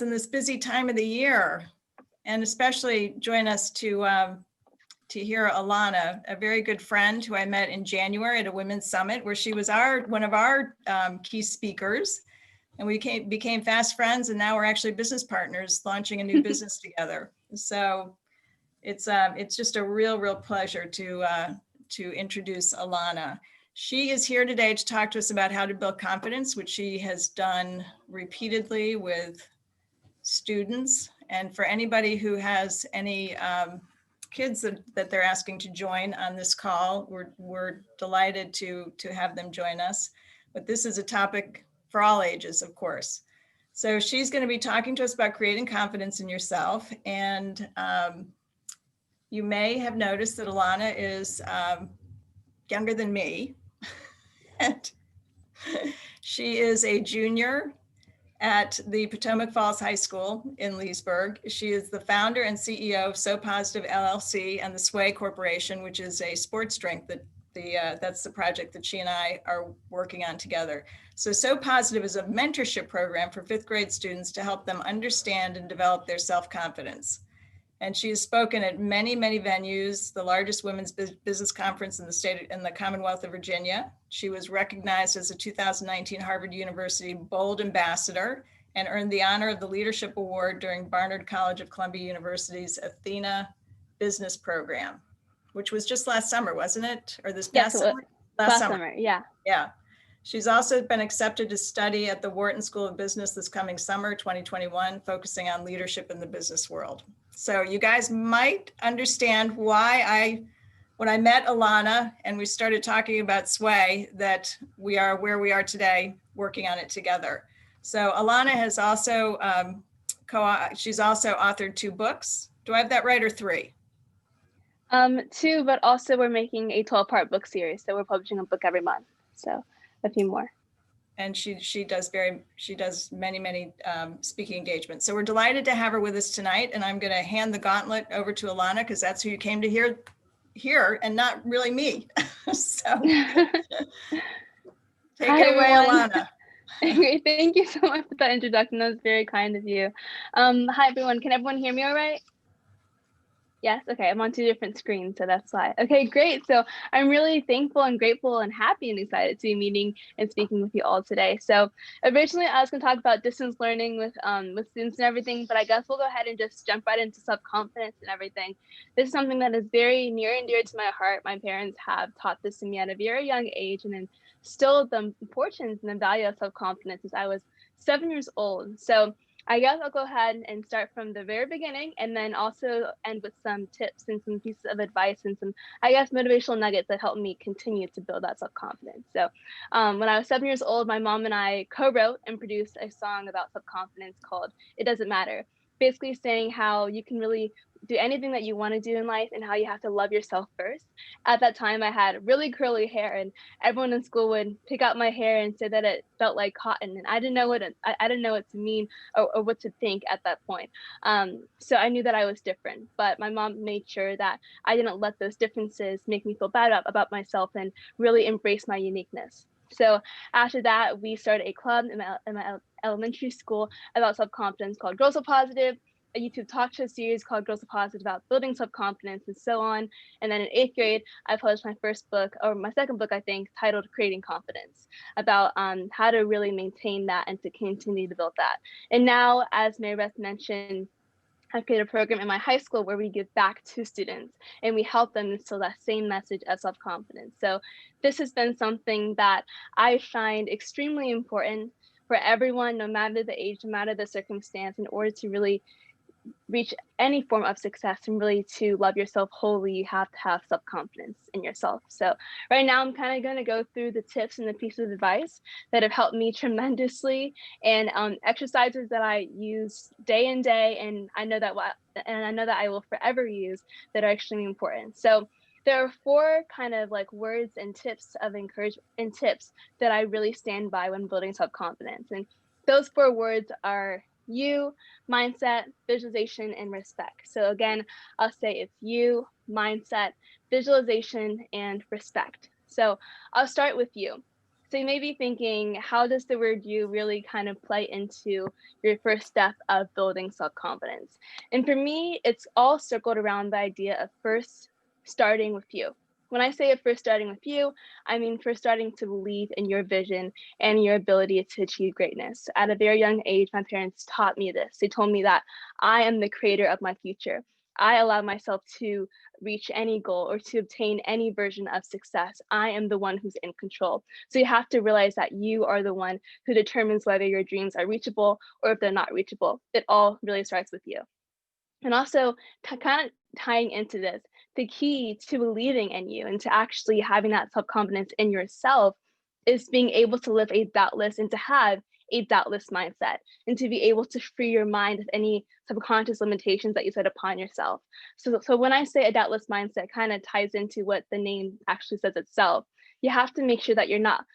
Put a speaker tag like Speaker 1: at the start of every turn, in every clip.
Speaker 1: in this busy time of the year, and especially join us to hear Alana, a very good friend who I met in January at a women's summit where she was one of our key speakers, and we became fast friends, and now we're actually business partners launching a new business together. So it's just a real pleasure to introduce Alana. She is here today to talk to us about how to build confidence, which she has done repeatedly with students. And for anybody who has any kids that they're asking to join on this call, we're delighted to have them join us. But this is a topic for all ages, of course. So she's going to be talking to us about creating confidence in yourself. And you may have noticed that Alana is younger than me. And she is a junior at the Potomac Falls High School in Leesburg. She is the founder and CEO of So Positive LLC and the Sway Corporation, which is a sports drink that's the project that she and I are working on together. So Positive is a mentorship program for fifth grade students to help them understand and develop their self-confidence. And she has spoken at many venues, the largest women's business conference in the Commonwealth of Virginia. She was recognized as a 2019 Harvard University Bold Ambassador and earned the honor of the Leadership Award during Barnard College of Columbia University's Athena Business Program, which was just last summer, wasn't it? Or this past summer?
Speaker 2: Last summer, yeah.
Speaker 1: Yeah. She's also been accepted to study at the Wharton School of Business this coming summer, 2021, focusing on leadership in the business world. So you guys might understand why when I met Alana and we started talking about Sway, that we are where we are today, working on it together. So Alana has also, she's also authored 2 books. Do I have that right, or 3?
Speaker 2: 2, but also we're making a 12-part book series. So we're publishing a book every month. So a few more.
Speaker 1: And she does many speaking engagements. So we're delighted to have her with us tonight. And I'm going to hand the gauntlet over to Alana because that's who you came to hear and not really me. So take it away, Alana.
Speaker 2: Great. Thank you so much for that introduction. That was very kind of you. Hi, everyone. Can everyone hear me all right? Yes. Okay. I'm on 2 different screens, so that's why. Okay, great. So I'm really thankful and grateful and happy and excited to be meeting and speaking with you all today. So originally I was going to talk about distance learning with students and everything, but I guess we'll go ahead and just jump right into self-confidence and everything. This is something that is very near and dear to my heart. My parents have taught this to me at a very young age and instilled the importance and the value of self-confidence since I was 7 years old. So I guess I'll go ahead and start from the very beginning and then also end with some tips and some pieces of advice and some, I guess, motivational nuggets that helped me continue to build that self-confidence. So when I was 7 years old, my mom and I co-wrote and produced a song about self-confidence called It Doesn't Matter, basically saying how you can really do anything that you want to do in life and how you have to love yourself first. At that time, I had really curly hair and everyone in school would pick out my hair and say that it felt like cotton. And I didn't know what to mean or what to think at that point. So I knew that I was different, but my mom made sure that I didn't let those differences make me feel bad about myself and really embrace my uniqueness. So after that, we started a club in my elementary school about self-confidence called Girls So Positive, a YouTube talk show series called Girls So Positive about building self-confidence and so on. And then in 8th grade, I published my first book, or my second book, I think, titled Creating Confidence, about how to really maintain that and to continue to build that. And now, as Marybeth mentioned, I've created a program in my high school where we give back to students and we help them instill that same message of self-confidence. So this has been something that I find extremely important for everyone, no matter the age, no matter the circumstance, in order to really reach any form of success and really to love yourself wholly, you have to have self-confidence in yourself. So right now I'm kind of going to go through the tips and the pieces of advice that have helped me tremendously, and exercises that I use day in day, and I know that I will forever use, that are extremely important. So there are 4 kind of like words and tips of encouragement and tips that I really stand by when building self-confidence. And those 4 words are you, mindset, visualization, and respect. So again, I'll say it's you, mindset, visualization, and respect. So I'll start with you. So you may be thinking, how does the word you really kind of play into your first step of building self-confidence? And for me, it's all circled around the idea of first starting with you. When I say first starting with you, I mean first starting to believe in your vision and your ability to achieve greatness. At a very young age, my parents taught me this. They told me that I am the creator of my future. I allow myself to reach any goal or to obtain any version of success. I am the one who's in control. So you have to realize that you are the one who determines whether your dreams are reachable or if they're not reachable. It all really starts with you. And also, kind of tying into this, the key to believing in you and to actually having that self-confidence in yourself is being able to live a doubtless and to have a doubtless mindset and to be able to free your mind of any subconscious limitations that you set upon yourself. So when I say a doubtless mindset, kind of ties into what the name actually says itself. You have to make sure that you're not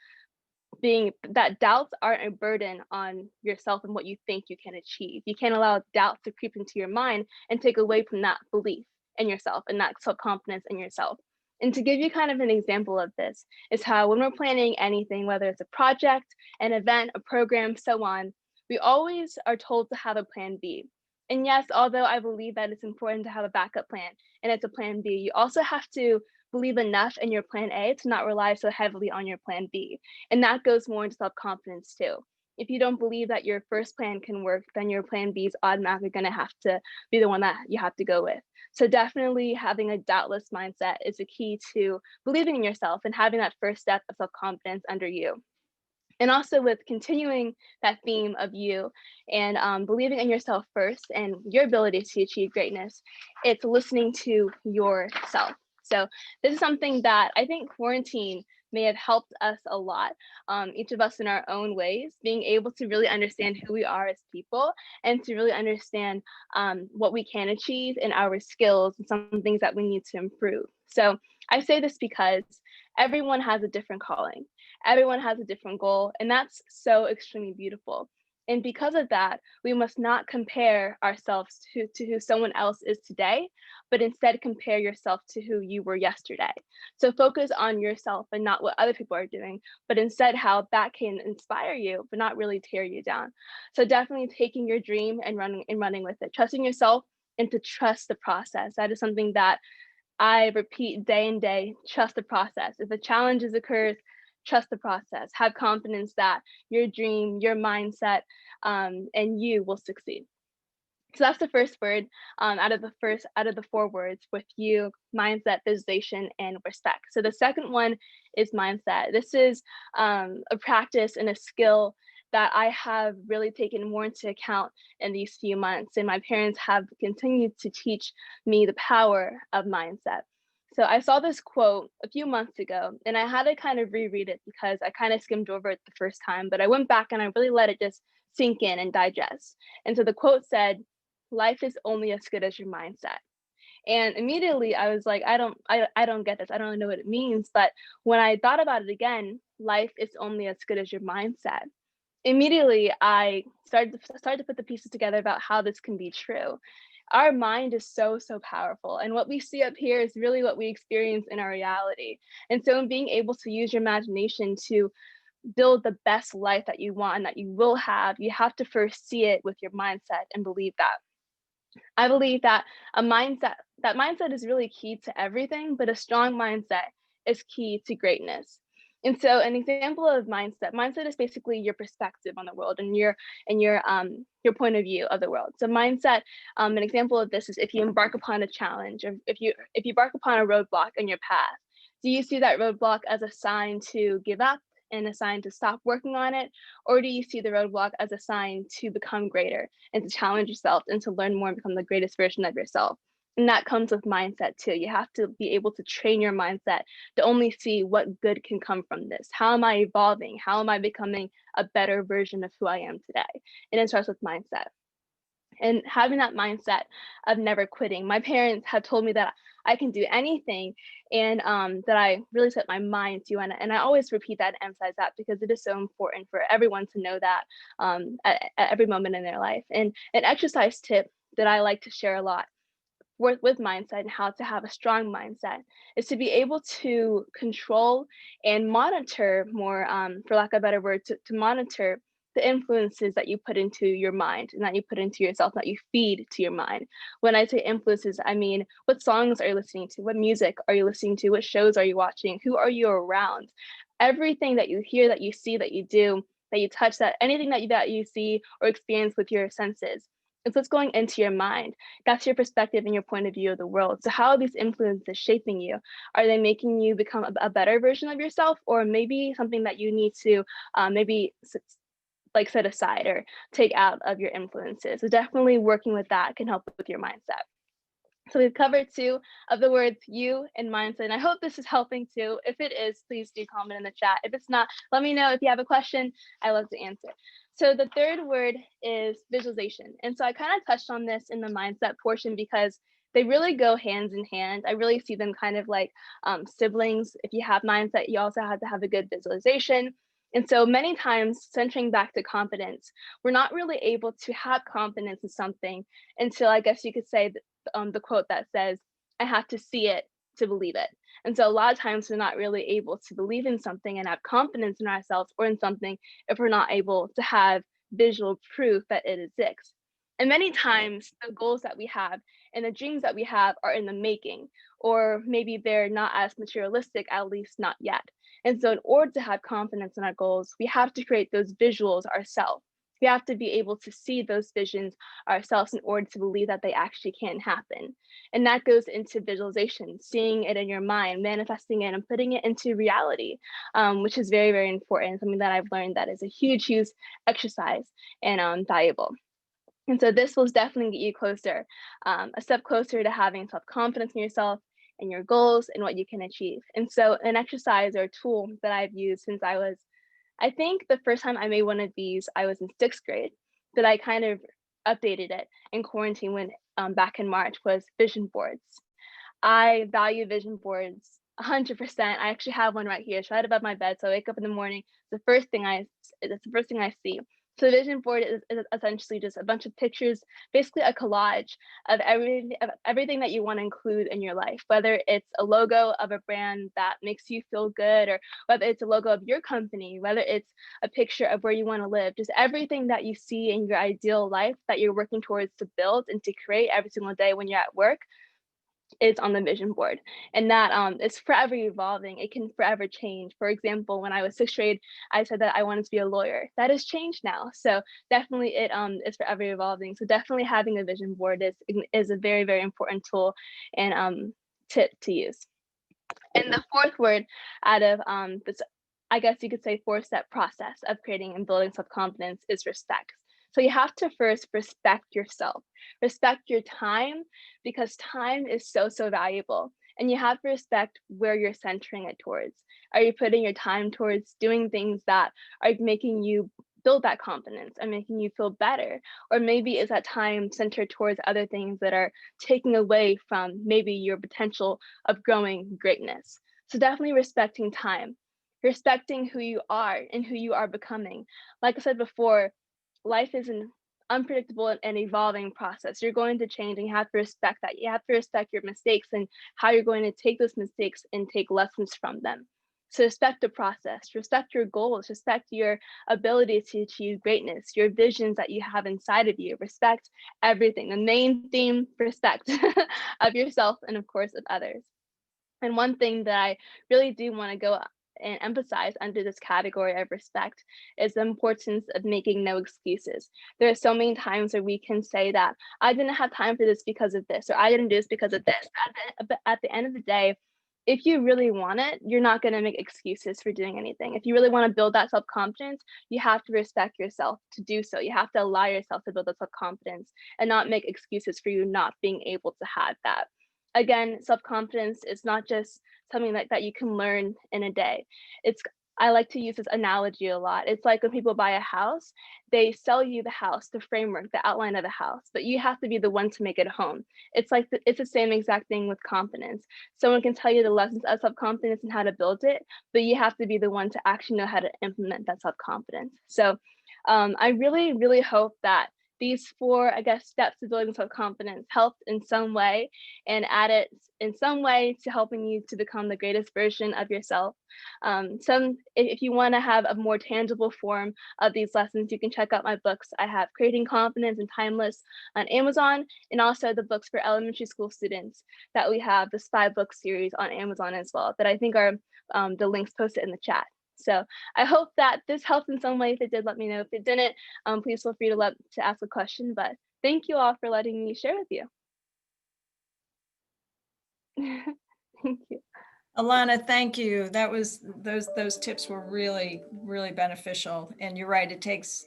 Speaker 2: that doubts aren't a burden on yourself and what you think you can achieve. You can't allow doubt to creep into your mind and take away from that belief in yourself and that self-confidence in yourself. And to give you kind of an example of this is how when we're planning anything, whether it's a project, an event, a program, so on, we always are told to have a plan B. And yes, although I believe that it's important to have a backup plan and it's a plan B, you also have to believe enough in your plan A to not rely so heavily on your plan B. And that goes more into self-confidence too. If you don't believe that your first plan can work, then your plan B is automatically going to have to be the one that you have to go with. So definitely having a doubtless mindset is a key to believing in yourself and having that first step of self-confidence under you. And also with continuing that theme of you and believing in yourself first and your ability to achieve greatness, it's listening to yourself. So this is something that I think quarantine may have helped us a lot, each of us in our own ways, being able to really understand who we are as people and to really understand what we can achieve and our skills and some things that we need to improve. So I say this because everyone has a different calling. Everyone has a different goal, and that's so extremely beautiful. And because of that, we must not compare ourselves to who someone else is today, but instead compare yourself to who you were yesterday. So focus on yourself and not what other people are doing, but instead how that can inspire you, but not really tear you down. So definitely taking your dream and running with it, trusting yourself and to trust the process. That is something that I repeat day and day, trust the process. If a challenge occurs, trust the process. Have confidence that your dream, your mindset, and you will succeed. So that's the first word out of the four words with you, mindset, visualization, and respect. So the second one is mindset. This is a practice and a skill that I have really taken more into account in these few months. And my parents have continued to teach me the power of mindset. So I saw this quote a few months ago and I had to kind of reread it because I kind of skimmed over it the first time, but I went back and I really let it just sink in and digest. And so the quote said, "Life is only as good as your mindset." And immediately I was like, I don't get this. I don't really know what it means. But when I thought about it again, life is only as good as your mindset. Immediately I started to put the pieces together about how this can be true. Our mind is so powerful, and what we see up here is really what we experience in our reality. And so in being able to use your imagination to build the best life that you want and that you will have, you have to first see it with your mindset and believe that. I believe that that mindset is really key to everything, but a strong mindset is key to greatness. And so an example of mindset is basically your perspective on the world and your point of view of the world. So mindset, an example of this is if you embark upon a challenge or if you embark upon a roadblock in your path, do you see that roadblock as a sign to give up and a sign to stop working on it? Or do you see the roadblock as a sign to become greater and to challenge yourself and to learn more and become the greatest version of yourself? And that comes with mindset too. You have to be able to train your mindset to only see what good can come from this. How am I evolving? How am I becoming a better version of who I am today? And it starts with mindset. And having that mindset of never quitting. My parents have told me that I can do anything and that I really set my mind to. And I always repeat that and emphasize that because it is so important for everyone to know that at every moment in their life. And an exercise tip that I like to share a lot work with mindset and how to have a strong mindset is to be able to control and monitor more, for lack of a better word, to monitor the influences that you put into your mind and that you put into yourself, that you feed to your mind. When I say influences, I mean, what songs are you listening to? What music are you listening to? What shows are you watching? Who are you around? Everything that you hear, that you see, that you do, that you touch, that anything that you see or experience with your senses, it's what's going into your mind. That's your perspective and your point of view of the world. So how are these influences shaping you? Are they making you become a better version of yourself, or maybe something that you need to maybe like set aside or take out of your influences? So definitely working with that can help with your mindset. So we've covered 2 of the words, you and mindset, and I hope this is helping too. If it is, please do comment in the chat. If it's not, let me know. If you have a question, I love to answer. So the third word is visualization. And so I kind of touched on this in the mindset portion because they really go hands in hand. I really see them kind of like siblings. If you have mindset, you also have to have a good visualization. And so many times, centering back to confidence, we're not really able to have confidence in something until, I guess you could say, the quote that says, I have to see it to believe it. And so a lot of times we're not really able to believe in something and have confidence in ourselves or in something if we're not able to have visual proof that it exists. And many times the goals that we have and the dreams that we have are in the making, or maybe they're not as materialistic, at least not yet. And so in order to have confidence in our goals, we have to create those visuals ourselves. We have to be able to see those visions ourselves in order to believe that they actually can happen. And that goes into visualization, seeing it in your mind, manifesting it, and putting it into reality, which is very, very important. Something that I've learned that is a huge, huge exercise and valuable. And so this will definitely get you closer, a step closer to having self-confidence in yourself and your goals and what you can achieve. And so an exercise or a tool that I've used since I think the first time I made one of these, I was in 6th grade, but I kind of updated it in quarantine when back in March, was vision boards. I value vision boards 100%. I actually have one right here. It's right above my bed. So I wake up in the morning. It's the first thing I see. So the vision board is essentially just a bunch of pictures, basically a collage of everything that you want to include in your life, whether it's a logo of a brand that makes you feel good, or whether it's a logo of your company, whether it's a picture of where you want to live, just everything that you see in your ideal life that you're working towards to build and to create every single day when you're at work is on the vision board. And that is forever evolving. It can forever change. For example, when I was 6th grade, I said that I wanted to be a lawyer. That has changed now. So definitely it is forever evolving. So definitely having a vision board is a very, very important tool and tip to use. And the fourth word out of this, I guess you could say, 4-step process of creating and building self-confidence is respect. So you have to first respect yourself, respect your time, because time is so, so valuable. And you have to respect where you're centering it towards. Are you putting your time towards doing things that are making you build that confidence and making you feel better? Or maybe is that time centered towards other things that are taking away from maybe your potential of growing greatness? So definitely respecting time, respecting who you are and who you are becoming. Like I said before, life is an unpredictable and evolving process. You're going to change and you have to respect that. You have to respect your mistakes and how you're going to take those mistakes and take lessons from them. So respect the process, respect your goals, respect your ability to achieve greatness, your visions that you have inside of you, respect everything. The main theme, respect of yourself and of course of others. And one thing that I really do want to go and emphasize under this category of respect is the importance of making no excuses. There are so many times where we can say that I didn't have time for this because of this, or I didn't do this because of this. At the end of the day, if you really want it, you're not going to make excuses for doing anything. If you really want to build that self-confidence, you have to respect yourself to do so. You have to allow yourself to build that self-confidence and not make excuses for you not being able to have that. Again, self-confidence is not just something that you can learn in a day. I like to use this analogy a lot. It's like when people buy a house, they sell you the house, the framework, the outline of the house, but you have to be the one to make it a home. It's like it's the same exact thing with confidence. Someone can tell you the lessons of self-confidence and how to build it, but you have to be the one to actually know how to implement that self-confidence. So I really, really hope that these 4, I guess, steps to building self-confidence helped in some way and added in some way to helping you to become the greatest version of yourself. If you want to have a more tangible form of these lessons, you can check out my books. I have Creating Confidence and Timeless on Amazon, and also the books for elementary school students that we have, this 5-book series on Amazon as well, that I think are the links posted in the chat. So I hope that this helped in some way. If it did, let me know. If it didn't, please feel free to ask a question. But thank you all for letting me share with you. Thank you.
Speaker 1: Alana, thank you. That was, those tips were really, really beneficial. And you're right, it takes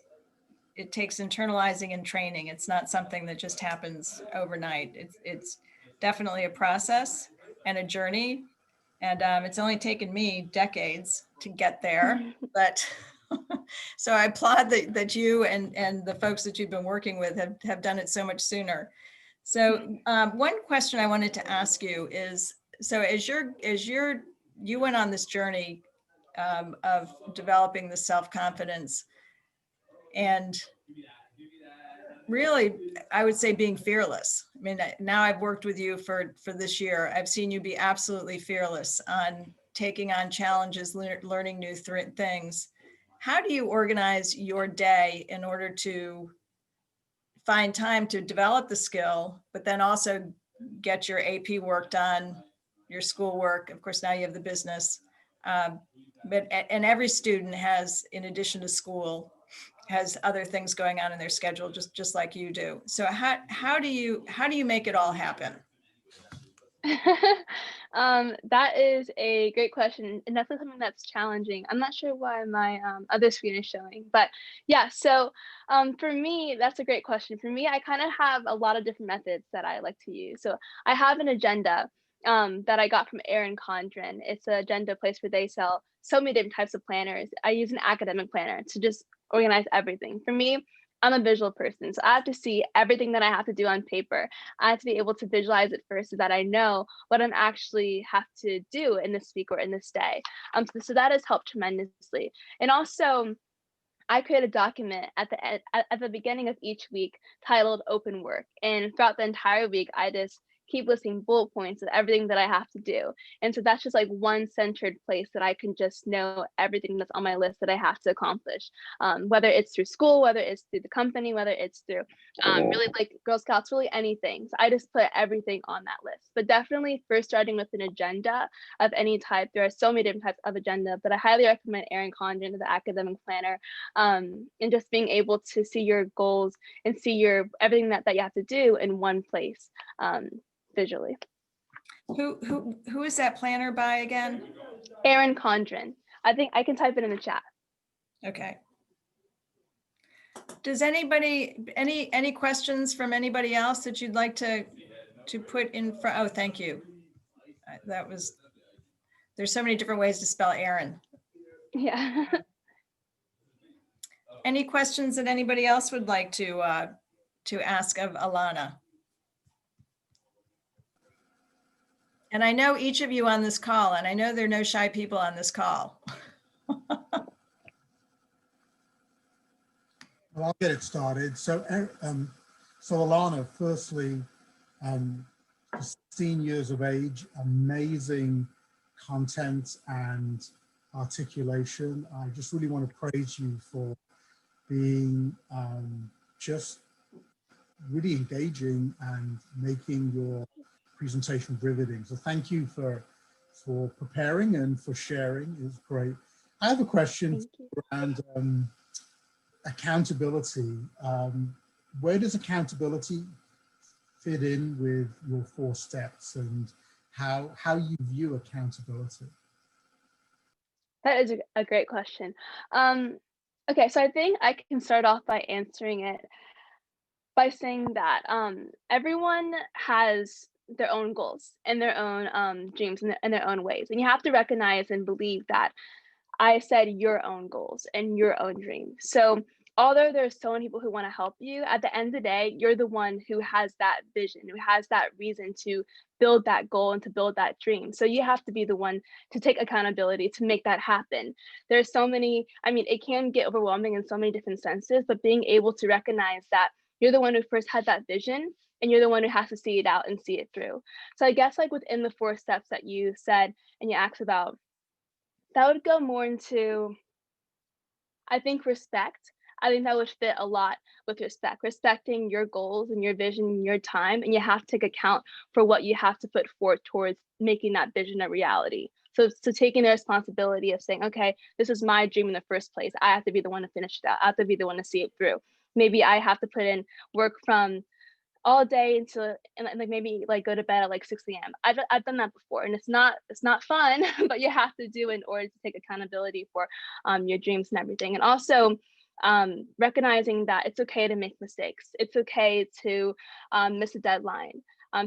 Speaker 1: internalizing and training. It's not something that just happens overnight. It's definitely a process and a journey. And it's only taken me decades to get there. But so I applaud that you and the folks that you've been working with have done it so much sooner. So one question I wanted to ask you is, so as you went on this journey of developing the self-confidence, and really, I would say being fearless. I mean, now I've worked with you for this year. I've seen you be absolutely fearless on taking on challenges, learning new things. How do you organize your day in order to find time to develop the skill, but then also get your AP work done, your school work? Of course, now you have the business. And every student has, in addition to school, has other things going on in their schedule, just like you do. So how do you make it all happen?
Speaker 2: That is a great question, and definitely something that's challenging. I'm not sure why my other screen is showing, but yeah. So for me, that's a great question. For me, I kind of have a lot of different methods that I like to use. So I have an agenda that I got from Erin Condren. It's an agenda place where they sell so many different types of planners. I use an academic planner to just organize everything. For me, I'm a visual person, so I have to see everything that I have to do on paper. I have to be able to visualize it first so that I know what I'm actually have to do in this week or in this day. So that has helped tremendously. And also, I create a document at the beginning of each week titled Open Work. And throughout the entire week, I just keep listing bullet points of everything that I have to do. And so that's just like one centered place that I can just know everything that's on my list that I have to accomplish, whether it's through school, whether it's through the company, whether it's through really like Girl Scouts, really anything. So I just put everything on that list. But definitely first starting with an agenda of any type. There are so many different types of agenda, but I highly recommend Erin Condren, the academic planner, and just being able to see your goals and see your everything that you have to do in one place. Visually.
Speaker 1: Who is that planner by again?
Speaker 2: Erin Condren. I think I can type it in the chat.
Speaker 1: Okay. Does anybody, any questions from anybody else that you'd like to put in front? Oh, thank you. That was, there's so many different ways to spell Erin.
Speaker 2: Yeah.
Speaker 1: Any questions that anybody else would like to ask of Alana? And I know each of you on this call, and I know there are no shy people on this call.
Speaker 3: Well, I'll get it started. So Alana, firstly, 16 years of age, amazing content and articulation. I just really want to praise you for being just really engaging and making your presentation riveting. So thank you for preparing and for sharing. It's great. I have a question around accountability. Where does accountability fit in with your 4 steps, and how you view accountability?
Speaker 2: That is a great question. Okay, so I think I can start off by answering it by saying that everyone has their own goals and their own dreams and their own ways. And you have to recognize and believe that I said your own goals and your own dreams. So although there's so many people who want to help you, at the end of the day, you're the one who has that vision, who has that reason to build that goal and to build that dream. So you have to be the one to take accountability to make that happen. There's so many, I mean, it can get overwhelming in so many different senses, but being able to recognize that you're the one who first had that vision, and you're the one who has to see it out and see it through. So I guess like within the 4 steps that you said and you asked about, that would go more into, I think, respect. I think that would fit a lot with respect, respecting your goals and your vision and your time, and you have to take account for what you have to put forth towards making that vision a reality. So taking the responsibility of saying, okay, this is my dream in the first place. I have to be the one to finish it out. I have to be the one to see it through. Maybe I have to put in work from all day until, and like maybe like go to bed at like 6 a.m. I've done that before, and it's not fun, but you have to do in order to take accountability for your dreams and everything. And also recognizing that it's okay to make mistakes. It's okay to miss a deadline.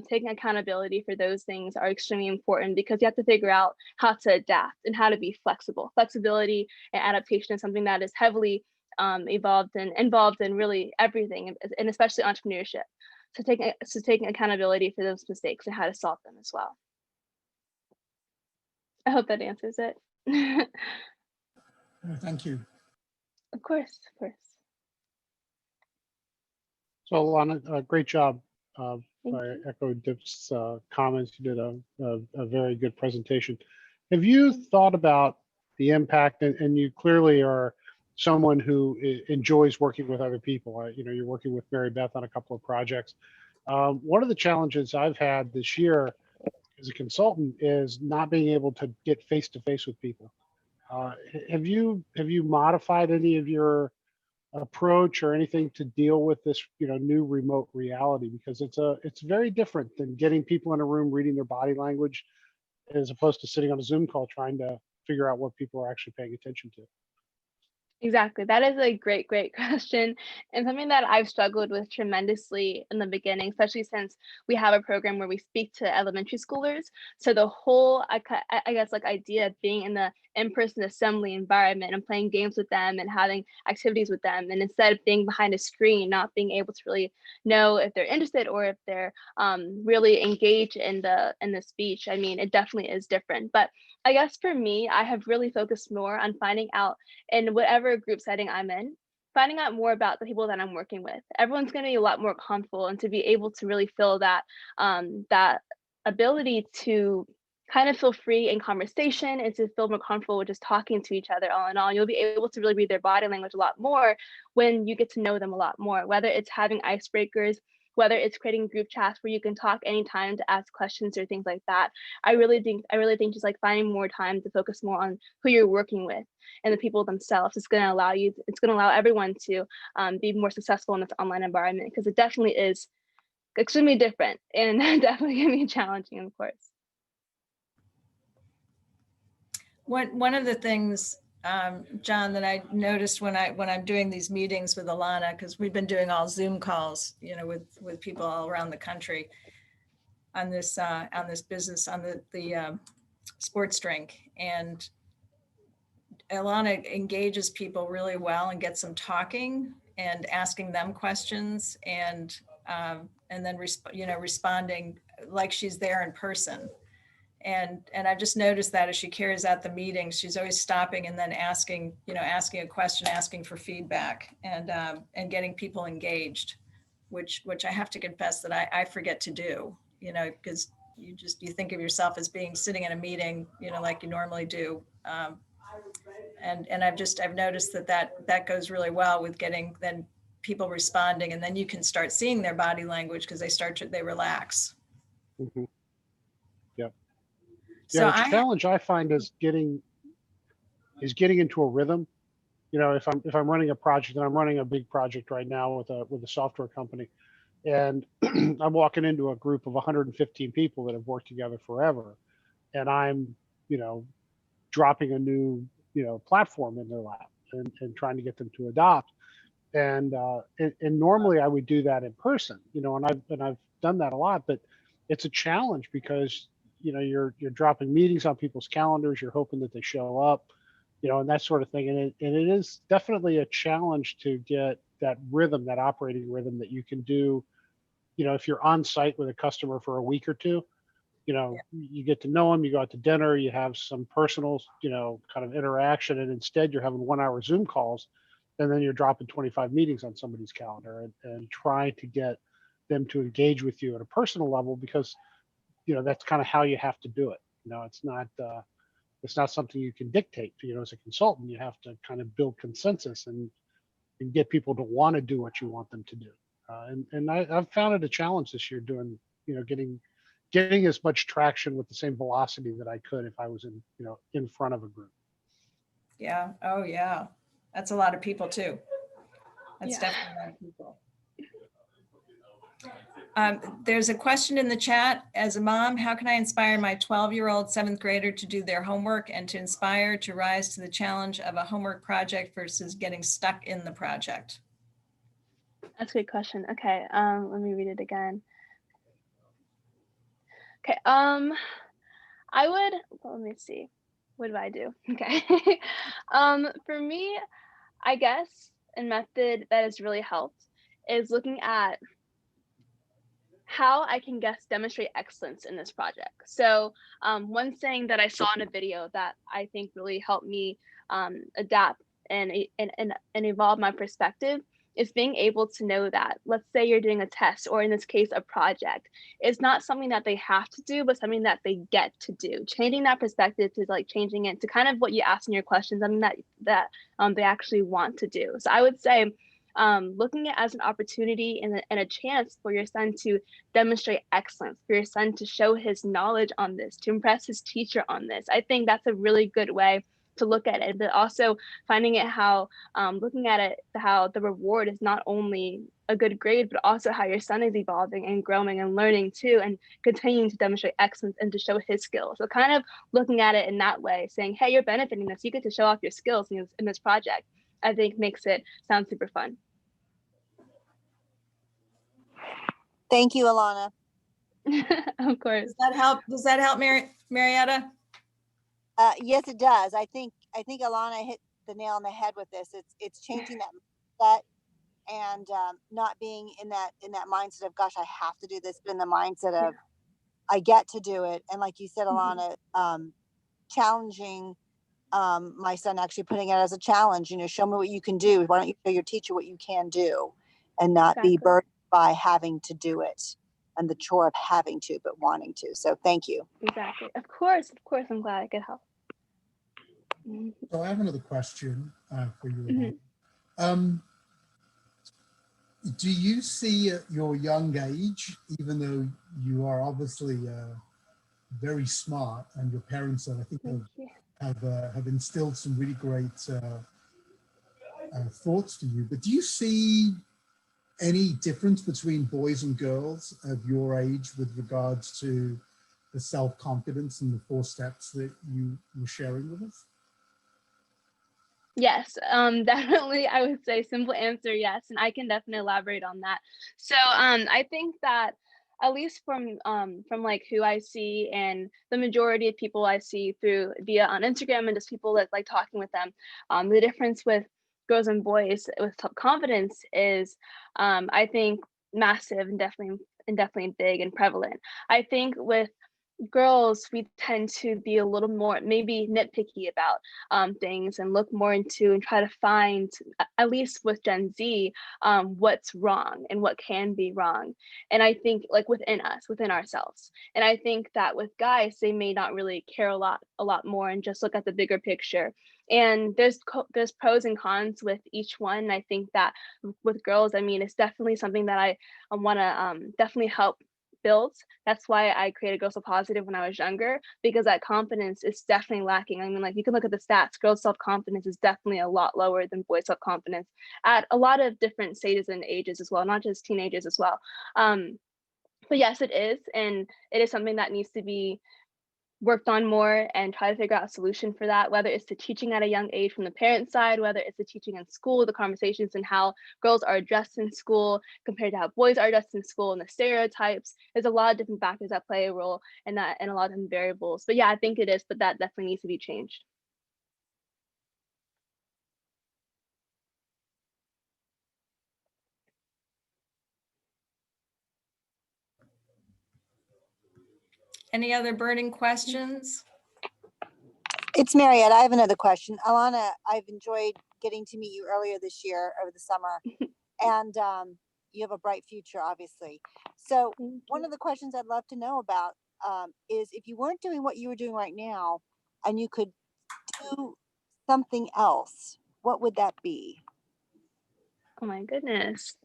Speaker 2: Taking accountability for those things are extremely important, because you have to figure out how to adapt and how to be flexible. Flexibility and adaptation is something that is heavily involved in really everything, and especially entrepreneurship. So taking accountability for those mistakes and how to solve them as well. I hope that answers it.
Speaker 3: Thank you.
Speaker 2: Of course, of course.
Speaker 4: So Alana, great job.
Speaker 2: Thank
Speaker 4: I
Speaker 2: you.
Speaker 4: echo Dip's comments. You did a very good presentation. Have you thought about the impact, and you clearly are someone who enjoys working with other people. You're working with Marybeth on a couple of projects. One of the challenges I've had this year as a consultant is not being able to get face to face with people. Have you modified any of your approach or anything to deal with this new remote reality? Because it's very different than getting people in a room reading their body language, as opposed to sitting on a Zoom call trying to figure out what people are actually paying attention to.
Speaker 2: Exactly. That is a great question, and something that I've struggled with tremendously in the beginning, especially since we have a program where we speak to elementary schoolers. So the whole, I guess, like idea of being in the in-person assembly environment and playing games with them and having activities with them, and instead of being behind a screen, not being able to really know if they're interested or if they're really engaged in the speech. I mean, it definitely is different. But I guess for me, I have really focused more on finding out, in whatever group setting I'm in, finding out more about the people that I'm working with. Everyone's going to be a lot more comfortable, and to be able to really feel that that ability to kind of feel free in conversation and to feel more comfortable with just talking to each other. All in all, you'll be able to really read their body language a lot more when you get to know them a lot more, whether it's having icebreakers, whether it's creating group chats where you can talk anytime to ask questions or things like that. I really think just like finding more time to focus more on who you're working with and the people themselves is going to allow everyone to be more successful in this online environment, because it definitely is extremely different and definitely going to be challenging, of course.
Speaker 1: One of the things, John, that I noticed when I'm doing these meetings with Alana, because we've been doing all Zoom calls, with people all around the country on this business, on the sports drink, and Alana engages people really well and gets them talking and asking them questions, and then responding like she's there in person. And I've just noticed that as she carries out the meetings, she's always stopping and then asking a question, asking for feedback, and getting people engaged, which I have to confess that I forget to do, because you think of yourself as being sitting in a meeting, like you normally do. And I've noticed that goes really well with getting then people responding, and then you can start seeing their body language because they relax.
Speaker 4: Mm-hmm. Yep.
Speaker 1: So
Speaker 4: the challenge I find is getting into a rhythm. If I'm running a project, and I'm running a big project right now with a software company, and I'm walking into a group of 115 people that have worked together forever, and I'm dropping a new platform in their lap and trying to get them to adopt. And normally I would do that in person, and I've done that a lot, but it's a challenge because you're dropping meetings on people's calendars, you're hoping that they show up, and that sort of thing. And it is definitely a challenge to get that rhythm, that operating rhythm that you can do, if you're on site with a customer for a week or two. You get to know them, you go out to dinner, you have some personal, kind of interaction, and instead you're having 1 hour Zoom calls. and then you're dropping 25 meetings on somebody's calendar and trying to get them to engage with you at a personal level, because that's kind of how you have to do it. It's not something you can dictate. As a consultant, you have to kind of build consensus and get people to want to do what you want them to do. And I've found it a challenge this year doing, getting as much traction with the same velocity that I could if I was in front of a group.
Speaker 1: Yeah. Oh, yeah. That's a lot of people too. That's
Speaker 2: Yeah.
Speaker 1: definitely a lot of people. There's a question in the chat. As a mom, how can I inspire my 12-year-old seventh grader to do their homework and to inspire to rise to the challenge of a homework project versus getting stuck in the project?
Speaker 2: That's a good question. Okay, let me read it again. Okay, let me see. What do I do? Okay. For me, I guess a method that has really helped is looking at how I can demonstrate excellence in this project. So one saying that I saw in a video that I think really helped me adapt and evolve my perspective is being able to know that, let's say you're doing a test, or in this case, a project, it's not something that they have to do, but something that they get to do. Changing that perspective to changing it to kind of what you asked in your question, something that they actually want to do. So I would say, looking at it as an opportunity and a chance for your son to demonstrate excellence, for your son to show his knowledge on this, to impress his teacher on this. I think that's a really good way to look at it, but also finding it how, looking at it, how the reward is not only a good grade, but also how your son is evolving and growing and learning too, and continuing to demonstrate excellence and to show his skills. So kind of looking at it in that way, saying, hey, you're benefiting this, you get to show off your skills in this project, I think makes it sound super fun.
Speaker 5: Thank you, Alana.
Speaker 2: Of course.
Speaker 1: Does that help? Does that help, Marietta?
Speaker 5: Yes, it does. I think Alana hit the nail on the head with this. It's changing that mindset and not being in that mindset of, gosh, I have to do this, but in the mindset of I get to do it. And like you said, Alana, challenging my son, actually putting it as a challenge. Show me what you can do. Why don't you show your teacher what you can do, and not be burdened by having to do it and the chore of having to, but wanting to. So thank you.
Speaker 2: Exactly. Of course. I'm glad I could help.
Speaker 3: So I have another question for you.
Speaker 2: Mm-hmm.
Speaker 3: Do you see at your young age, even though you are obviously very smart, and your parents, I think, have instilled some really great thoughts to you, but do you see any difference between boys and girls of your age with regards to the self-confidence and the 4 steps that you were sharing with us?
Speaker 2: Yes, definitely. I would say simple answer, yes. And I can definitely elaborate on that. So I think that at least from who I see and the majority of people I see via on Instagram and just people that like talking with them, the difference with girls and boys with self-confidence is I think massive and definitely big and prevalent. I think with girls, we tend to be a little more maybe nitpicky about things and look more into and try to find, at least with Gen Z, what's wrong and what can be wrong. And I think within ourselves. And I think that with guys, they may not really care a lot more and just look at the bigger picture. And there's pros and cons with each one. And I think that with girls, I mean, it's definitely something that I want to definitely help built. That's why I created Girl So Positive when I was younger, because that confidence is definitely lacking. I mean, you can look at the stats, girls' self-confidence is definitely a lot lower than boys' self-confidence at a lot of different stages and ages as well, not just teenagers as well. But yes, it is. And it is something that needs to be worked on more and try to figure out a solution for that, whether it's the teaching at a young age from the parent side, whether it's the teaching in school, the conversations and how girls are addressed in school compared to how boys are addressed in school, and the stereotypes. There's a lot of different factors that play a role in that and a lot of different variables. But yeah, I think it is, but that definitely needs to be changed.
Speaker 1: Any other burning questions?
Speaker 5: It's Mariette. I have another question. Alana, I've enjoyed getting to meet you earlier this year over the summer, and you have a bright future, obviously. So one of the questions I'd love to know about is if you weren't doing what you were doing right now, and you could do something else, what would that be?
Speaker 2: Oh my goodness.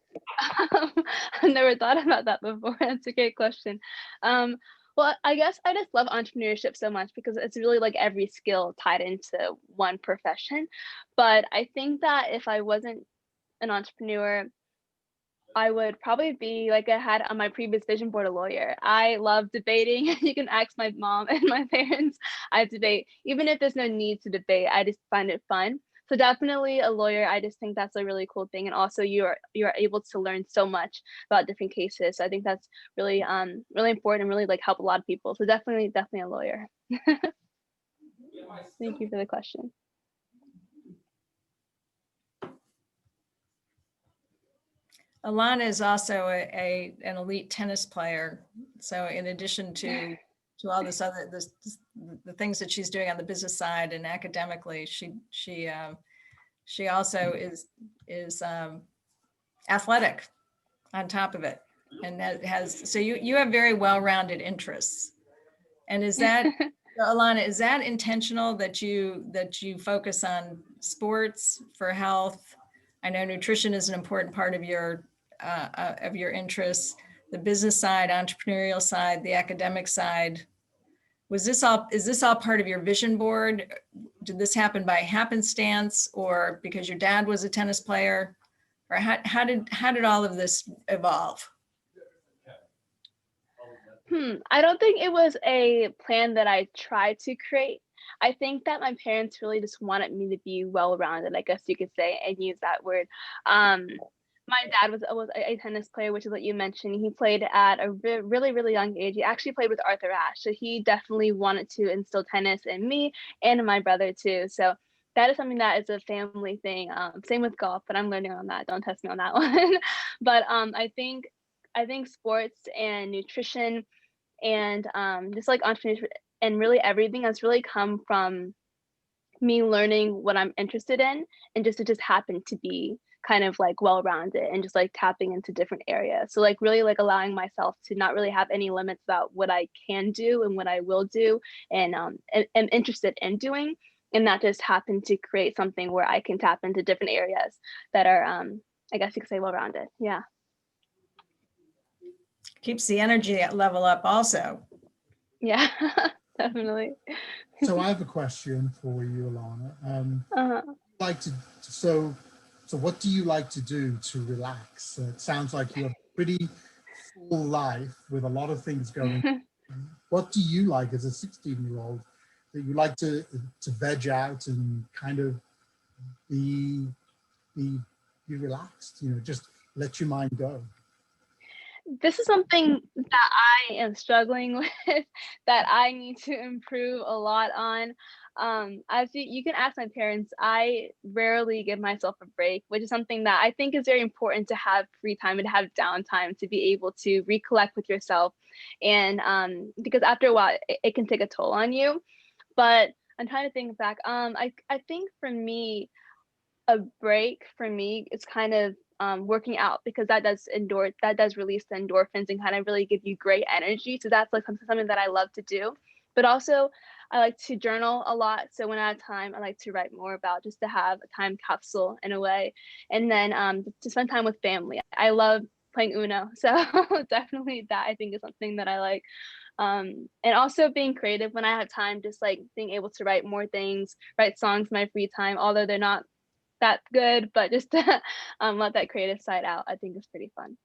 Speaker 2: I've never thought about that before. That's a great question. Well, I guess I just love entrepreneurship so much because it's really like every skill tied into one profession. But I think that if I wasn't an entrepreneur, I would probably be, like I had on my previous vision board, a lawyer. I love debating. You can ask my mom and my parents. I debate, even if there's no need to debate. I just find it fun. So definitely a lawyer. I just think that's a really cool thing, and also you're able to learn so much about different cases. So I think that's really really important and really like help a lot of people. So definitely a lawyer. Thank you for the question.
Speaker 1: Alana is also an elite tennis player. So in addition to all this other, the things that she's doing on the business side and academically, she also is athletic on top of it. And that has, so you have very well-rounded interests. And is that, Alana, is that intentional that you focus on sports for health? I know nutrition is an important part of your interests, the business side, entrepreneurial side, the academic side. Is this all part of your vision board? Did this happen by happenstance or because your dad was a tennis player? Or how did all of this evolve?
Speaker 2: I don't think it was a plan that I tried to create. I think that my parents really just wanted me to be well-rounded, I guess you could say, and use that word. My dad was a tennis player, which is what you mentioned. He played at a really, really young age. He actually played with Arthur Ashe. So he definitely wanted to instill tennis in me and in my brother too. So that is something that is a family thing. Same with golf, but I'm learning on that. Don't test me on that one. But I think sports and nutrition and just like entrepreneurship and really everything has really come from me learning what I'm interested in, and it just happened to be kind of like well-rounded and just like tapping into different areas. So like really like allowing myself to not really have any limits about what I can do and what I will do and am interested in doing, and that just happened to create something where I can tap into different areas that are I guess you could say well-rounded. Yeah.
Speaker 1: Keeps the energy level up also.
Speaker 2: Yeah, definitely.
Speaker 3: So I have a question for you, Alana. So what do you like to do to relax? It sounds like you have a pretty full life with a lot of things going on. What do you like as a 16-year-old that you like to veg out and kind of be relaxed, just let your mind go?
Speaker 2: This is something that I am struggling with, that I need to improve a lot on. As you can ask my parents, I rarely give myself a break, which is something that I think is very important, to have free time and to have downtime, to be able to recollect with yourself. And because after a while, it can take a toll on you. But I'm trying to think back. I think for me, a break for me is kind of working out, because that does release the endorphins and kind of really give you great energy. So that's like something that I love to do. But also I like to journal a lot. So when I have time, I like to write more, about just to have a time capsule in a way. And then to spend time with family. I love playing Uno. So definitely that I think is something that I like. And also being creative when I have time, just like being able to write more things, write songs in my free time, although they're not that good, but just to let that creative side out, I think is pretty fun.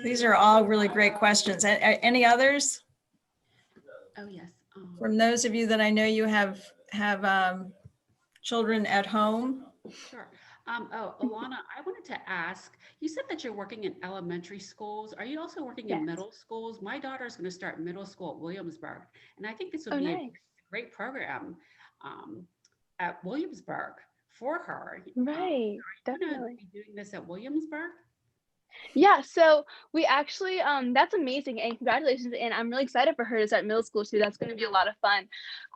Speaker 1: These are all really great questions. Any others?
Speaker 6: Oh, yes.
Speaker 1: From those of you that I know you have children at home?
Speaker 6: Sure. Alana, I wanted to ask, you said that you're working in elementary schools. Are you also working in
Speaker 2: Yes.
Speaker 6: middle schools? My daughter is going to start middle school at Williamsburg, and I think this would
Speaker 2: Oh,
Speaker 6: be
Speaker 2: nice.
Speaker 6: a great program at Williamsburg for her.
Speaker 2: Right,
Speaker 6: Are you going to
Speaker 2: definitely.
Speaker 6: be doing this at Williamsburg?
Speaker 2: Yeah, so we actually that's amazing and congratulations, and I'm really excited for her to start middle school too. That's going to be a lot of fun.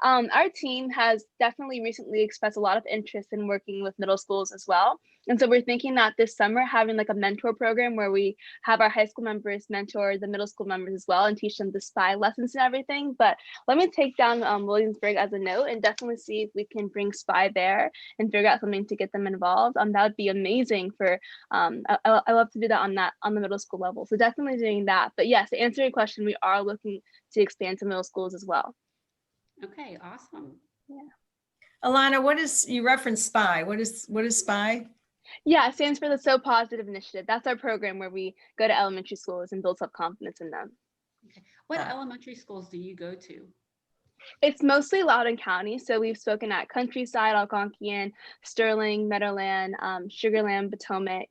Speaker 2: Our team has definitely recently expressed a lot of interest in working with middle schools as well. And so we're thinking that this summer having like a mentor program where we have our high school members mentor the middle school members as well and teach them the SPY lessons and everything. But let me take down Williamsburg as a note and definitely see if we can bring SPY there and figure out something to get them involved. That would be amazing for I love to do that on the middle school level. So definitely doing that. But yes, to answer your question, we are looking to expand to middle schools as well.
Speaker 6: Okay, awesome.
Speaker 2: Yeah.
Speaker 1: Alana, you referenced SPY. What is SPY?
Speaker 2: Yeah, it stands for the So Positive Initiative. That's our program where we go to elementary schools and build self-confidence in them.
Speaker 6: Okay. What elementary schools do you go to?
Speaker 2: It's mostly Loudoun County. So we've spoken at Countryside, Algonquian, Sterling, Meadowland, Sugarland, Potomac,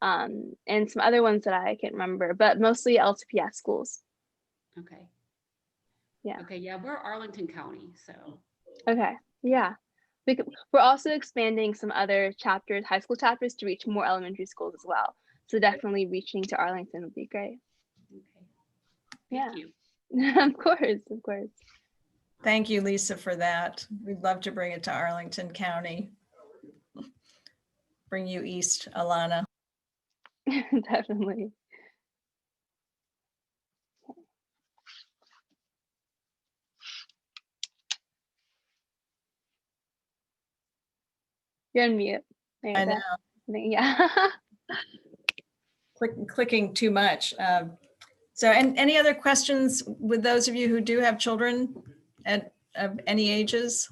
Speaker 2: and some other ones that I can't remember, but mostly LTPS schools.
Speaker 6: Okay.
Speaker 2: Yeah.
Speaker 6: Okay, yeah, we're Arlington County, so.
Speaker 2: Okay, yeah. We're also expanding some other chapters, high school chapters, to reach more elementary schools as well. So definitely reaching to Arlington would be great.
Speaker 6: Okay.
Speaker 2: Yeah.
Speaker 6: Thank you.
Speaker 2: Of course, of course.
Speaker 1: Thank you, Lisa, for that. We'd love to bring it to Arlington County. Bring you east, Alana.
Speaker 2: Definitely. You're on mute.
Speaker 1: I know,
Speaker 2: Yeah.
Speaker 1: clicking too much. So, and any other questions with those of you who do have children of any ages?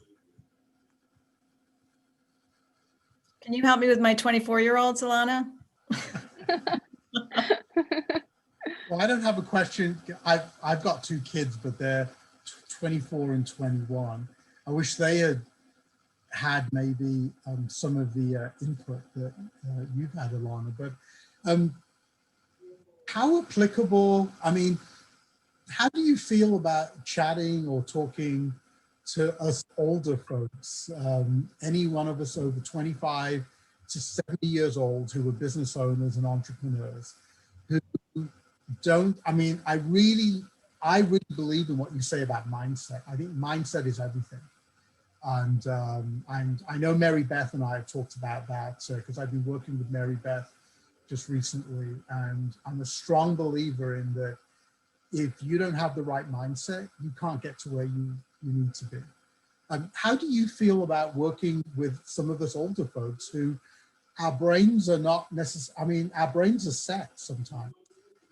Speaker 1: Can you help me with my 24-year-olds, Alana?
Speaker 3: Well, I don't have a question. I've got two kids, but they're 24 and 21. I wish they had maybe some of the input that you've had, Alana. But how applicable, I mean, how do you feel about chatting or talking to us older folks? Any one of us over 25 to 70 years old who are business owners and entrepreneurs who don't, I mean, I really believe in what you say about mindset. I think mindset is everything. And I know Marybeth and I have talked about that because I've been working with Marybeth just recently. And I'm a strong believer in that if you don't have the right mindset, you can't get to where you need to be. How do you feel about working with some of us older folks who our brains are not necessarily, I mean, our brains are set sometimes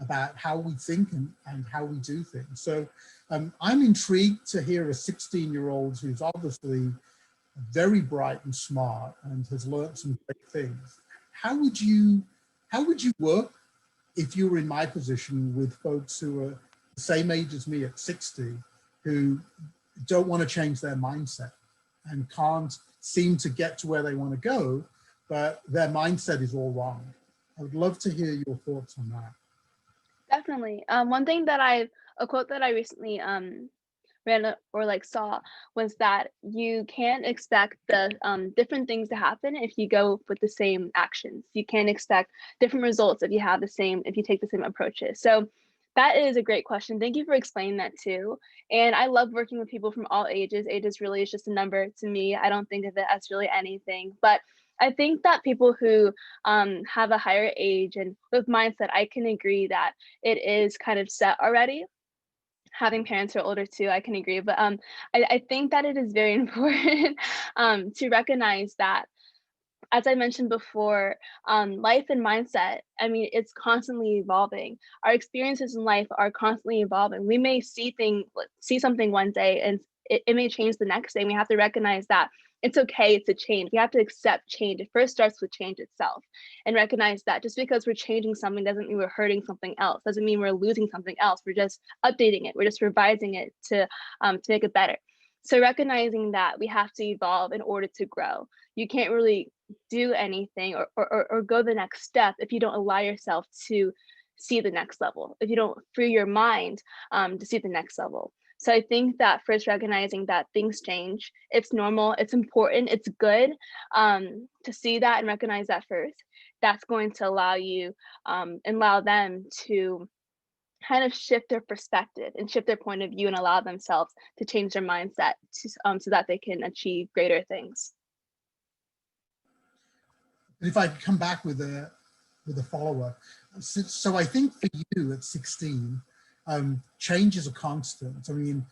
Speaker 3: about how we think and how we do things. So I'm intrigued to hear a 16-year-old who's obviously very bright and smart and has learned some great things. How would you work if you were in my position with folks who are the same age as me at 60, who don't want to change their mindset and can't seem to get to where they want to go, but their mindset is all wrong? I would love to hear your thoughts on that.
Speaker 2: Definitely. One thing that a quote that I recently read or like saw was that you can't expect the different things to happen if you go with the same actions. You can't expect different results if you take the same approaches. So that is a great question. Thank you for explaining that too. And I love working with people from all ages. Ages really is just a number to me. I don't think of it as really anything, but I think that people who have a higher age and with mindset, I can agree that it is kind of set already. Having parents who are older too, I can agree. But I think that it is very important to recognize that, as I mentioned before, life and mindset, I mean, it's constantly evolving. Our experiences in life are constantly evolving. We may see something one day and it may change the next day. And we have to recognize that it's okay to change. We have to accept change. It first starts with change itself, and recognize that just because we're changing something doesn't mean we're hurting something else. Doesn't mean we're losing something else. We're just updating it. We're just revising it to make it better. So recognizing that we have to evolve in order to grow. You can't really do anything or go the next step if you don't allow yourself to see the next level, if you don't free your mind to see the next level. So I think that first recognizing that things change, it's normal, it's important, it's good, to see that and recognize that first. That's going to allow you and allow them to kind of shift their perspective and shift their point of view and allow themselves to change their mindset to, so that they can achieve greater things.
Speaker 3: If I come back with a follow-up, so I think for you at 16, change is a constant. I mean,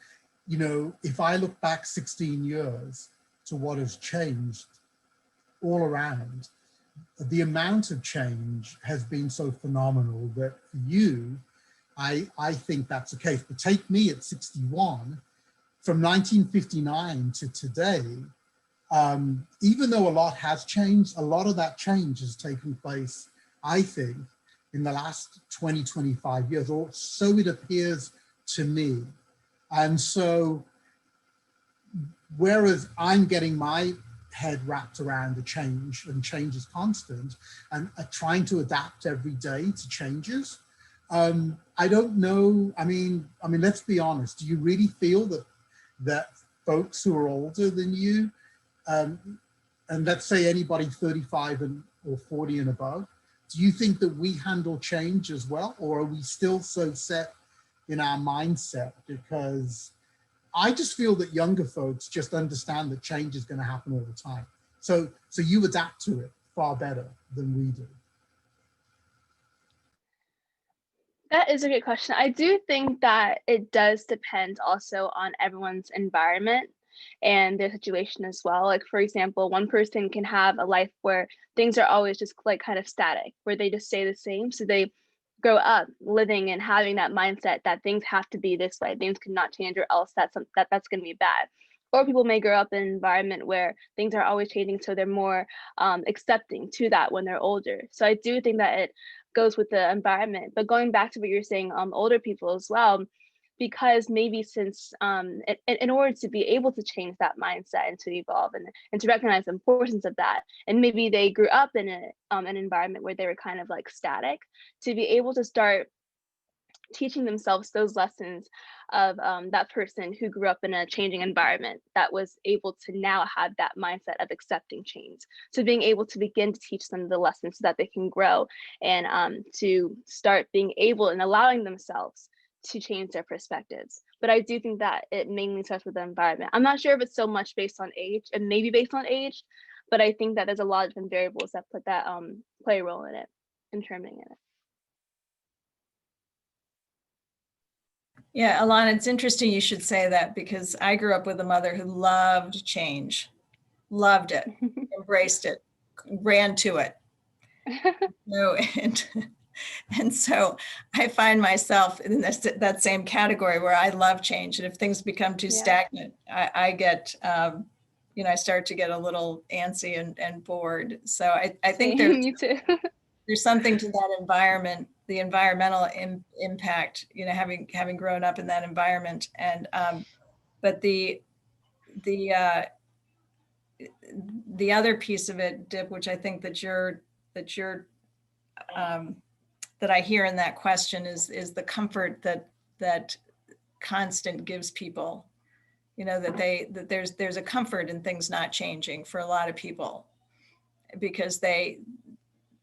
Speaker 3: you know, if I look back 16 years to what has changed all around, the amount of change has been so phenomenal that for you, I think that's the case. But take me at 61, from 1959 to today, even though a lot has changed, a lot of that change has taken place, I think, in the last 20, 25 years, or so it appears to me. And so, whereas I'm getting my head wrapped around the change, and change is constant, and trying to adapt every day to changes, I don't know. I mean, let's be honest. Do you really feel that folks who are older than you, and let's say anybody 35 or 40 and above, do you think that we handle change as well, or are we still so set in our mindset? Because I just feel that younger folks just understand that change is going to happen all the time. So you adapt to it far better than we do.
Speaker 2: That is a good question. I do think that it does depend also on everyone's environment and their situation as well. Like, for example, one person can have a life where things are always just like kind of static, where they just stay the same. So they grow up living and having that mindset that things have to be this way, things cannot change, or else that's going to be bad. Or people may grow up in an environment where things are always changing, so they're more accepting to that when they're older. So I do think that it goes with the environment. But going back to what you're saying, older people as well, because maybe since in order to be able to change that mindset and to evolve and to recognize the importance of that, and maybe they grew up in an environment where they were kind of like static, to be able to start teaching themselves those lessons of that person who grew up in a changing environment that was able to now have that mindset of accepting change. So being able to begin to teach them the lessons so that they can grow and to start being able and allowing themselves to change their perspectives. But I do think that it mainly starts with the environment. I'm not sure if it's so much based on age, and maybe based on age, but I think that there's a lot of different variables that play a role in it, in determining it.
Speaker 1: Yeah, Alana, it's interesting you should say that, because I grew up with a mother who loved change, loved it, embraced it, ran to it. No, and so I find myself in that same category where I love change. And if things become too stagnant, I get, I start to get a little antsy and bored. So I think
Speaker 2: Me too.
Speaker 1: there's something to that environment, the environmental impact, having grown up in that environment. And but the other piece of it, Dip, which I think that I hear in that question is the comfort that constant gives people. That there's a comfort in things not changing for a lot of people, because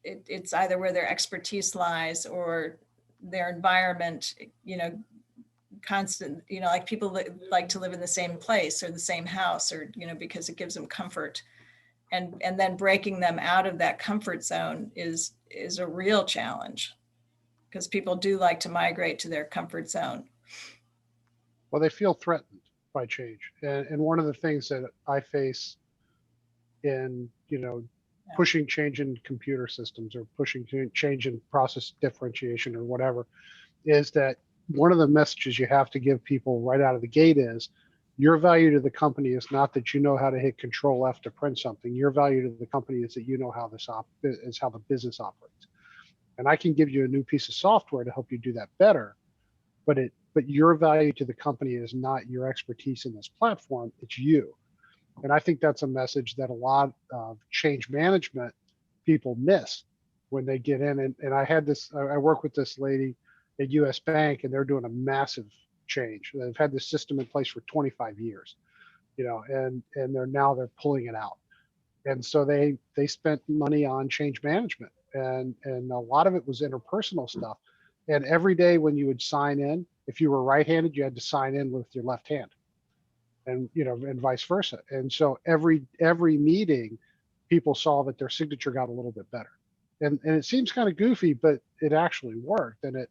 Speaker 1: it's either where their expertise lies or their environment, constant, like people that like to live in the same place or the same house, or, because it gives them comfort. And then breaking them out of that comfort zone is a real challenge, because people do like to migrate to their comfort zone.
Speaker 4: Well, they feel threatened by change. And one of the things that I face in, pushing change in computer systems, or pushing change in process differentiation or whatever, is that one of the messages you have to give people right out of the gate is, your value to the company is not that you know how to hit Control F to print something. Your value to the company is that you know how is how the business operates. And I can give you a new piece of software to help you do that better, but your value to the company is not your expertise in this platform, it's you. And I think that's a message that a lot of change management people miss when they get in. And I work with this lady at US Bank, and they're doing a massive change. They've had this system in place for 25 years, and they're pulling it out. And so they spent money on change management, and a lot of it was interpersonal stuff. And every day when you would sign in, if you were right-handed, you had to sign in with your left hand, and and vice versa. And so every meeting, people saw that their signature got a little bit better. And it seems kind of goofy, but it actually worked, and it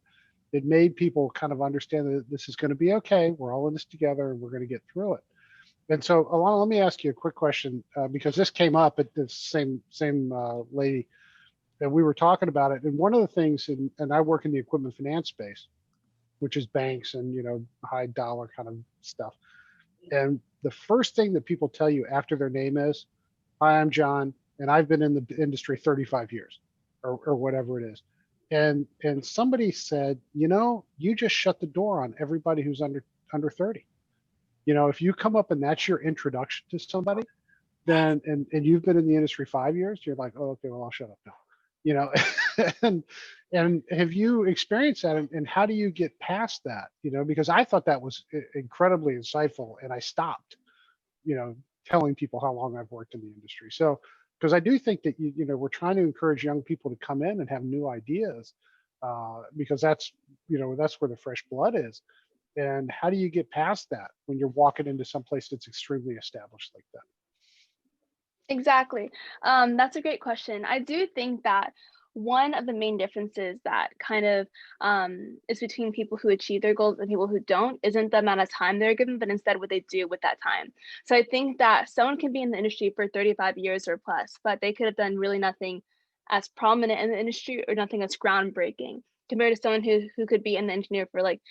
Speaker 4: made people kind of understand that this is going to be okay. We're all in this together, and we're going to get through it. And so, Alana, let me ask you a quick question, because this came up at the same lady, and we were talking about it. And one of the things, and I work in the equipment finance space, which is banks and high dollar kind of stuff. And the first thing that people tell you after their name is, "Hi, I'm John, and I've been in the industry 35 years," or whatever it is. And somebody said, you just shut the door on everybody who's under 30. If you come up and that's your introduction to somebody, then and you've been in the industry 5 years, you're like, "Oh, okay, well, I'll shut up now." and have you experienced that, and how do you get past that? Because I thought that was incredibly insightful, and I stopped telling people how long I've worked in the industry. So because I do think that we're trying to encourage young people to come in and have new ideas, because that's where the fresh blood is. And how do you get past that when you're walking into some place that's extremely established like that?
Speaker 2: Exactly. That's a great question. I do think that one of the main differences that kind of is between people who achieve their goals and people who don't isn't the amount of time they're given, but instead what they do with that time. So I think that someone can be in the industry for 35 years or plus, but they could have done really nothing as prominent in the industry or nothing that's groundbreaking compared to someone who could be an engineer for like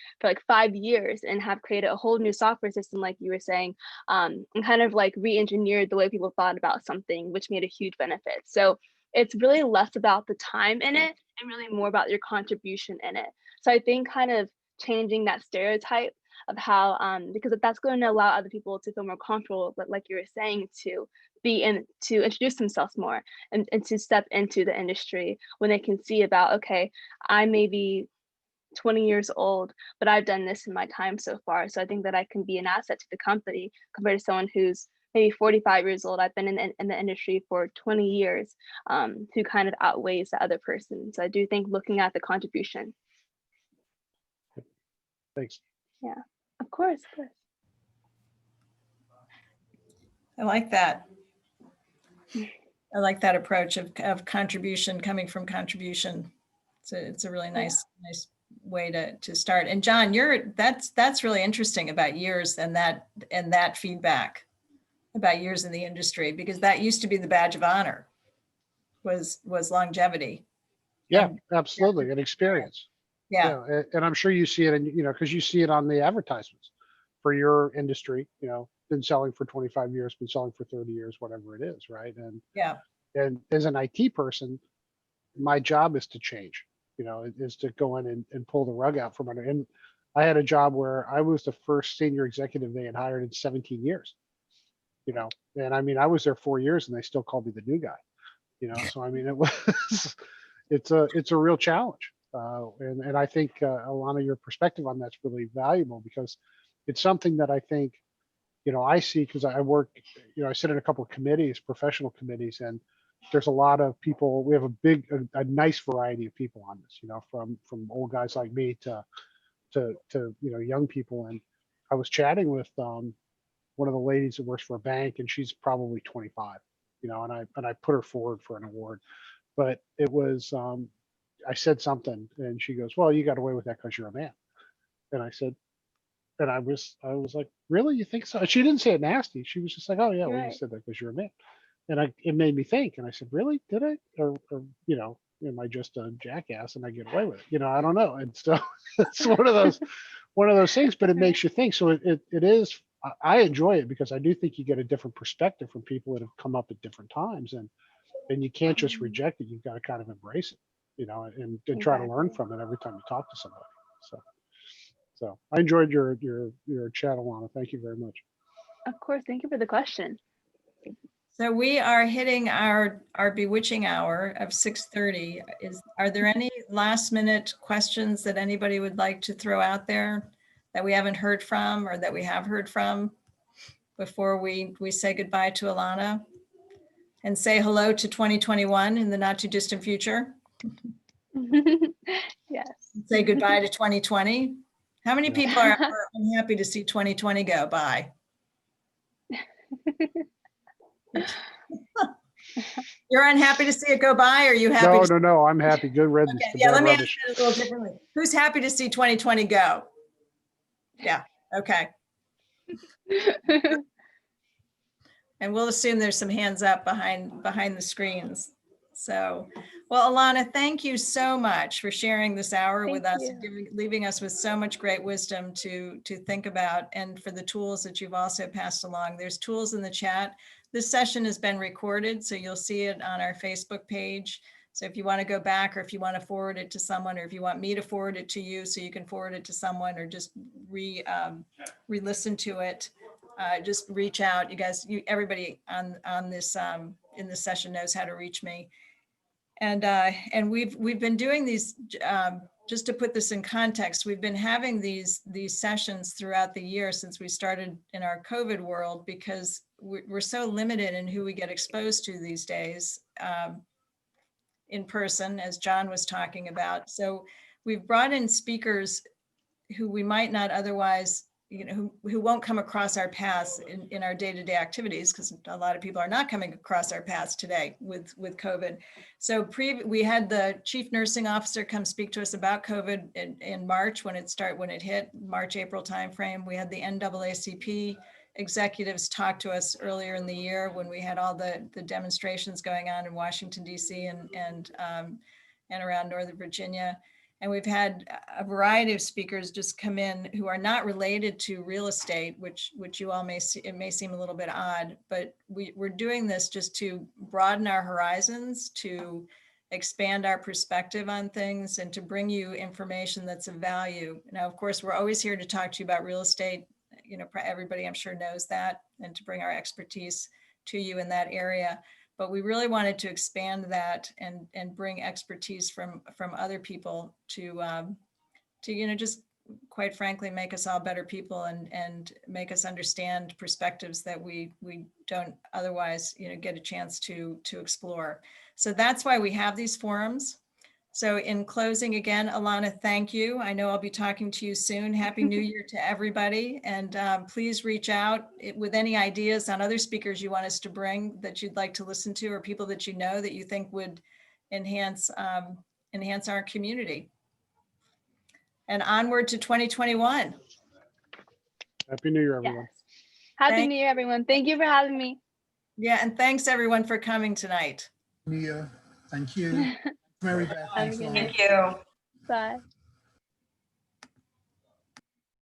Speaker 2: 5 years and have created a whole new software system, like you were saying, and kind of like re-engineered the way people thought about something, which made a huge benefit. So it's really less about the time in it and really more about your contribution in it. So I think kind of changing that stereotype of how, because that's going to allow other people to feel more comfortable, but like you were saying, to introduce themselves more and to step into the industry when they can see about, okay, I may be 20 years old, but I've done this in my time so far. So I think that I can be an asset to the company compared to someone who's maybe 45 years old. I've been in the industry for 20 years, who kind of outweighs the other person. So I do think looking at the contribution.
Speaker 4: Thanks.
Speaker 2: Yeah, of course.
Speaker 1: I like that. I like that approach of contribution, coming from contribution. It's a really nice way to start. And John, that's really interesting about years and that feedback about years in the industry, because that used to be the badge of honor, was longevity.
Speaker 4: Yeah,
Speaker 1: And
Speaker 4: absolutely. And experience.
Speaker 1: Yeah.
Speaker 4: And I'm sure you see it, and because you see it on the advertisements for your industry, been selling for 25 years, been selling for 30 years, whatever it is, right? And
Speaker 1: Yeah.
Speaker 4: and as an IT person, my job is to change, is to go in and pull the rug out from under. And I had a job where I was the first senior executive they had hired in 17 years, and I mean, I was there 4 years and they still called me the new guy, so I mean, it was, it's a real challenge. And I think, Alana, your perspective on that's really valuable, because it's something that I think, I see, because I work, I sit in a couple of committees, professional committees, and there's a lot of people. We have a nice variety of people on this, from old guys like me to young people. And I was chatting with one of the ladies that works for a bank, and she's probably 25, and I put her forward for an award, but it was I said something, and she goes, "Well, you got away with that because you're a man." And I said, and I was like, "Really? You think so?" And she didn't say it nasty. She was just like, "Oh yeah, well, you said that because you're a man." And it made me think. And I said, "Really? Did I? Or am I just a jackass and I get away with it? I don't know." And so it's one of those things, but it makes you think. So it is. I enjoy it because I do think you get a different perspective from people that have come up at different times, and you can't just reject it. You've got to kind of embrace it, and try to learn from it every time you talk to somebody. So I enjoyed your chat, Alana. Thank you very much.
Speaker 2: Of course. Thank you for the question.
Speaker 1: So we are hitting our bewitching hour of 6:30. Are there any last minute questions that anybody would like to throw out there that we haven't heard from or that we have heard from before we say goodbye to Alana and say hello to 2021 in the not too distant future?
Speaker 2: Yes.
Speaker 1: Say goodbye to 2020. How many people are unhappy to see 2020 go by? You're unhappy to see it go by, or are you happy?
Speaker 4: No, I'm happy. Good riddance
Speaker 1: Okay,
Speaker 4: to
Speaker 1: yeah,
Speaker 4: bad
Speaker 1: let me ask
Speaker 4: rubbish.
Speaker 1: it a little differently. Who's happy to see 2020 go? Yeah, okay. And we'll assume there's some hands up behind the screens. So, well, Alana, thank you so much for sharing this hour with
Speaker 2: Thank
Speaker 1: us, and leaving us with so much great wisdom to think about, and for the tools that you've also passed along. There's tools in the chat. This session has been recorded, so you'll see it on our Facebook page. So if you want to go back, or if you want to forward it to someone, or if you want me to forward it to you so you can forward it to someone, or just re-listen to it, just reach out. You guys, everybody on this in this session knows how to reach me. And we've been doing these, just to put this in context, we've been having these sessions throughout the year since we started in our COVID world, because we're so limited in who we get exposed to these days in person, as John was talking about. So we've brought in speakers who we might not otherwise, who won't come across our paths in our day-to-day activities, because a lot of people are not coming across our paths today with COVID. So we had the chief nursing officer come speak to us about COVID in March when it hit March, April timeframe. We had the NAACP executives talk to us earlier in the year when we had all the demonstrations going on in Washington, DC and around Northern Virginia. And we've had a variety of speakers just come in who are not related to real estate, which you all may see, it may seem a little bit odd, but we're doing this just to broaden our horizons, to expand our perspective on things, and to bring you information that's of value. Now, of course, we're always here to talk to you about real estate. Everybody I'm sure knows that, and to bring our expertise to you in that area. But we really wanted to expand that and bring expertise from other people to just quite frankly make us all better people and make us understand perspectives that we don't otherwise get a chance to explore. So that's why we have these forums. So in closing, again, Alana, thank you. I know I'll be talking to you soon. Happy New Year to everybody. And please reach out with any ideas on other speakers you want us to bring that you'd like to listen to, or people that you know that you think would enhance our community. And onward to 2021.
Speaker 4: Happy New Year, everyone.
Speaker 2: Yes. Happy New Year, everyone. Thank you for having me.
Speaker 1: Yeah, and thanks everyone for coming tonight.
Speaker 3: Mia, thank you. Marybeth, thanks a lot.
Speaker 1: Thank you.
Speaker 2: Bye.